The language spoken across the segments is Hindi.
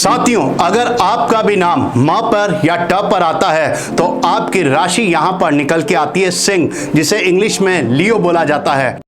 साथियों, अगर आपका भी नाम म पर या ट पर आता है तो आपकी राशि यहां पर निकल के आती है सिंह, जिसे इंग्लिश में लियो बोला जाता है।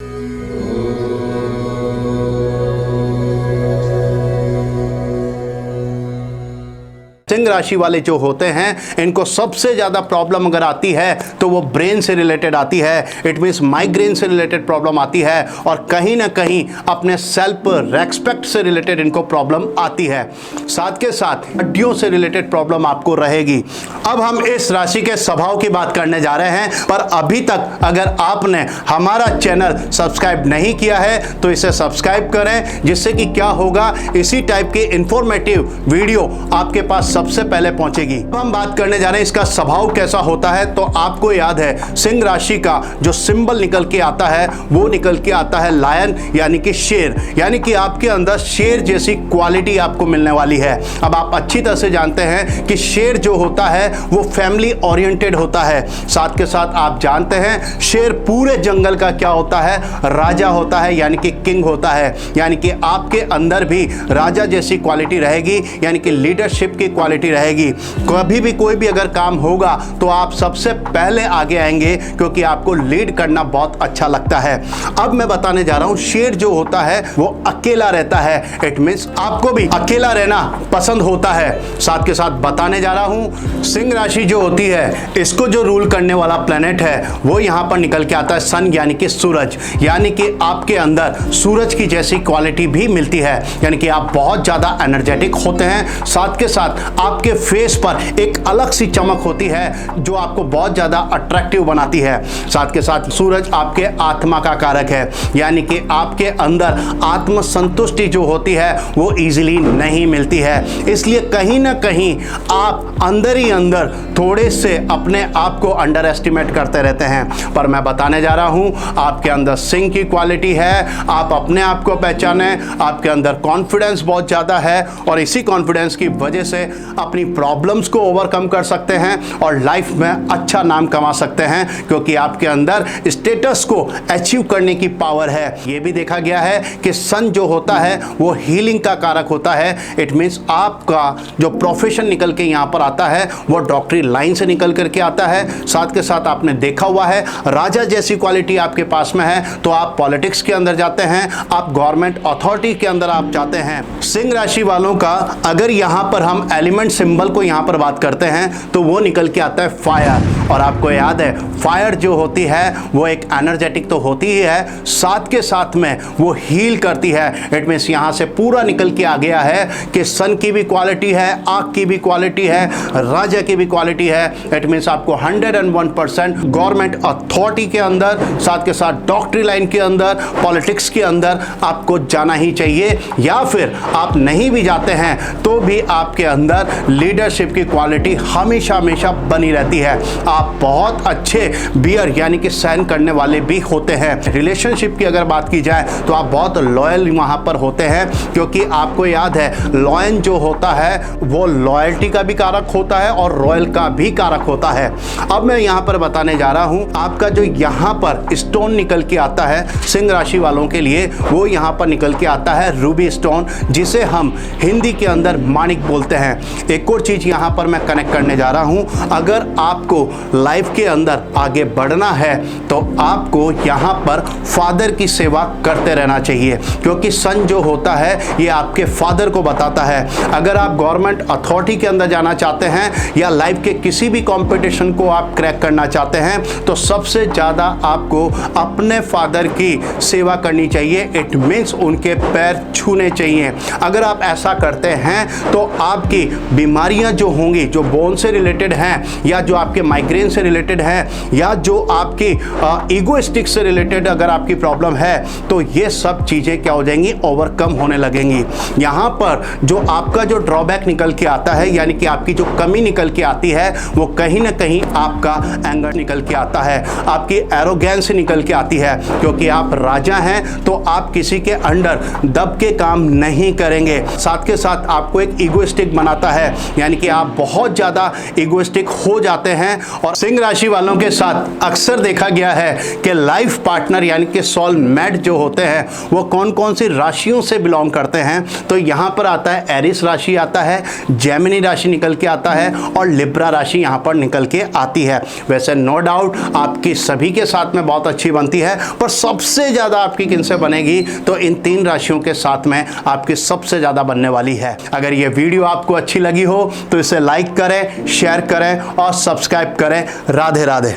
सिंह राशि वाले जो होते हैं इनको सबसे ज्यादा प्रॉब्लम अगर आती है तो वो ब्रेन से रिलेटेड आती है। इट मींस माइग्रेन से रिलेटेड प्रॉब्लम आती है और कहीं ना कहीं अपने सेल्फ रेस्पेक्ट से रिलेटेड इनको प्रॉब्लम आती है। साथ के साथ हड्डियों से रिलेटेड प्रॉब्लम आपको रहेगी। अब हम इस राशि के स्वभाव की बात करने जा रहे हैं, पर अभी तक अगर आपने हमारा चैनल सब्सक्राइब नहीं किया है तो इसे सब्सक्राइब करें, जिससे कि क्या होगा, इसी टाइप की इंफॉर्मेटिव वीडियो आपके पास सबसे पहले पहुंचेगी। अब हम बात करने जा रहे हैं इसका स्वभाव कैसा होता है। तो आपको याद है सिंह राशि का जो सिंबल निकल के आता है वो निकल के आता है लायन, यानी कि शेर, यानी कि आपके अंदर शेर जैसी क्वालिटी आपको मिलने वाली है। अब आप अच्छी तरह से जानते हैं कि शेर जो होता है वो फैमिली ओरिएंटेड होता है। साथ के साथ आप जानते हैं शेर पूरे जंगल का क्या होता है, राजा होता है, यानी कि किंग होता है। यानी कि आपके अंदर भी राजा जैसी क्वालिटी रहेगी, यानी कि लीडरशिप की क्वालिटी रहेगी। कभी भी कोई भी अगर काम होगा तो आप सबसे पहले आगे आएंगे, क्योंकि आपको लीड करना बहुत अच्छा लगता है। अब मैं बताने जा रहा हूं शेर जो होता है वो अकेला रहता है। इट मींस आपको भी अकेला रहना पसंद होता है। साथ के साथ बताने जा रहा हूं सिंह राशि जो होती है इसको जो रूल करने वाला प्लेनेट है वो यहां पर निकल के आता है सन, यानी कि सूरज। यानी कि आपके अंदर सूरज की जैसी क्वालिटी भी मिलती है, यानी कि आप बहुत ज्यादा एनर्जेटिक होते हैं। साथ के साथ आपके फेस पर एक अलग सी चमक होती है जो आपको बहुत ज्यादा अट्रैक्टिव बनाती है। साथ के साथ सूरज आपके आत्मा का कारक है, यानी कि आपके अंदर आत्म संतुष्टि जो होती है वो इजीली नहीं मिलती है। इसलिए कहीं ना कहीं आप अंदर ही अंदर थोड़े से अपने आप को अंडर एस्टिमेट करते रहते हैं। पर मैं बताने जा रहा हूं आपके अंदर सिंह की क्वालिटी है। आप अपने आप को पहचाने, आपके अंदर कॉन्फिडेंस बहुत ज्यादा है और इसी कॉन्फिडेंस की वजह से अपनी प्रॉब्लम्स को ओवरकम कर सकते हैं और लाइफ में अच्छा नाम कमा सकते हैं, क्योंकि आपके अंदर स्टेटस को अचीव करने की पावर है। यह भी देखा गया है कि सन जो होता है वो हीलिंग का कारक होता है। इट मींस आपका जो प्रोफेशन निकल के यहां पर आता है वो डॉक्टरी लाइन से निकल करके आता है। साथ के साथ आपने देखा हुआ है राजा जैसी क्वालिटी आपके पास में है तो आप पॉलिटिक्स के अंदर जाते हैं, आप गवर्नमेंट अथॉरिटी के अंदर आप जाते हैं। सिंह राशि वालों का अगर यहां पर हम एलिमेंट सिंबल को यहां पर बात करते हैं तो वो निकल के आता है फायर। और आपको याद है फायर जो होती है वो एक एनर्जेटिक तो होती ही है, साथ के साथ में वो हील करती है। इट मींस यहां से पूरा निकल के आ गया है कि सन की भी क्वालिटी है, आग की भी क्वालिटी है, राजा की भी क्वालिटी है। इट मींस आपको 101% गवर्नमेंट अथॉरिटी के अंदर, साथ के साथ डॉक्टरी लाइन के अंदर, पॉलिटिक्स के अंदर आपको जाना ही चाहिए। या फिर आप नहीं भी जाते हैं तो भी आपके अंदर लीडरशिप की क्वालिटी हमेशा हमेशा बनी रहती है। आप बहुत अच्छे बियर यानी कि सहन करने वाले भी होते हैं। रिलेशनशिप की अगर बात की जाए तो आप बहुत लॉयल वहां पर होते हैं, क्योंकि आपको याद है लॉयन जो होता है वो लॉयल्टी का भी कारक होता है और रॉयल का भी कारक होता है। अब मैं यहां पर बताने जा रहा हूं आपका जो यहां पर स्टोन निकल के आता है सिंह राशि वालों के लिए, वो यहां पर निकल के आता है रूबी स्टोन, जिसे हम हिंदी के अंदर माणिक बोलते हैं। एक और चीज यहां पर मैं कनेक्ट करने जा रहा हूं, अगर आपको लाइफ के अंदर आगे बढ़ना है तो आपको यहां पर फादर की सेवा करते रहना चाहिए, क्योंकि सन जो होता है ये आपके फादर को बताता है। अगर आप गवर्नमेंट अथॉरिटी के अंदर जाना चाहते हैं या लाइफ के किसी भी कंपटीशन को आप क्रैक करना चाहते हैं तो सबसे ज्यादा आपको अपने फादर की सेवा करनी चाहिए। इट मीन्स उनके पैर छूने चाहिए। अगर आप ऐसा करते हैं तो आपकी बीमारियां जो होंगी, जो बोन से रिलेटेड हैं या जो आपके माइग्रेन से रिलेटेड है या जो आपकी ईगोइस्टिक से रिलेटेड अगर आपकी प्रॉब्लम है तो ये सब चीजें क्या हो जाएंगी, ओवरकम होने लगेंगी। यहां पर जो आपका जो ड्रॉबैक निकल के आता है, यानी कि आपकी जो कमी निकल के आती है वो कहीं ना कहीं आपका एंगर निकल के आता है, आपकी एरोगेंस निकल के आती है, क्योंकि आप राजा हैं तो आप किसी के अंडर दब के काम नहीं करेंगे। साथ के साथ आपको एक ईगोइस्टिक बनाता है, यानी कि आप बहुत ज्यादा ईगोइस्टिक हो जाते हैं और सिंह राशि वालों के साथ अक्सर देखा गया है कि लाइफ पार्टनर यानी कि सोलमेट जो होते हैं वो कौन कौन सी राशियों से बिलोंग करते हैं। तो यहां पर आता है एरिस राशि आता है, जेमिनी राशि निकल के आता है और लिब्रा राशि यहां पर निकल के आती है। वैसे नो डाउट आपकी सभी के साथ में बहुत अच्छी बनती है, पर सबसे ज्यादा आपकी किनसे बनेगी तो इन 3 राशियों के साथ में आपकी सबसे ज्यादा बनने वाली है। अगर ये वीडियो आपको अच्छी लगी हो तो इसे लाइक करें, शेयर करें और सब्सक्राइब करें। राधे राधे।